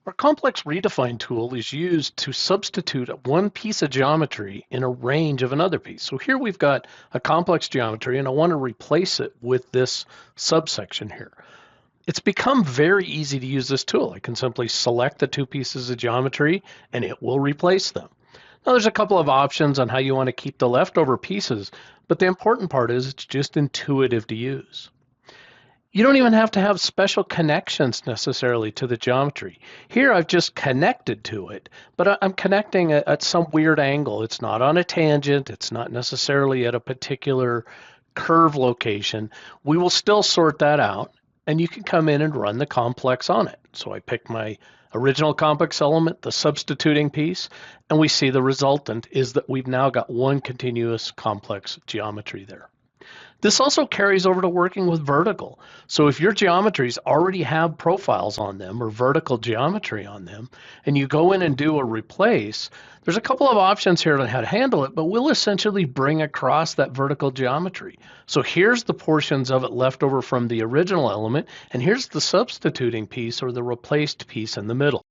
Our Complex Redefine tool is used to substitute one piece of geometry in a range of another piece. So here we've got a complex geometry and I want to replace it with this subsection here. It's become very easy to use this tool. I can simply select the two pieces of geometry and it will replace them. Now there's a couple of options on how you want to keep the leftover pieces, but the important part is it's just intuitive to use. You don't even have to have special connections necessarily to the geometry. Here I've just connected to it, but I'm connecting at some weird angle. It's not on a tangent. It's not necessarily at a particular curve location. We will still sort that out, and you can come in and run the complex on it. So I pick my original complex element, the substituting piece, and we see the resultant is that we've now got one continuous complex geometry there. This also carries over to working with vertical. So if your geometries already have profiles on them or vertical geometry on them, and you go in and do a replace, there's a couple of options here on how to handle it, but we'll essentially bring across that vertical geometry. So here's the portions of it left over from the original element, and here's the substituting piece or the replaced piece in the middle.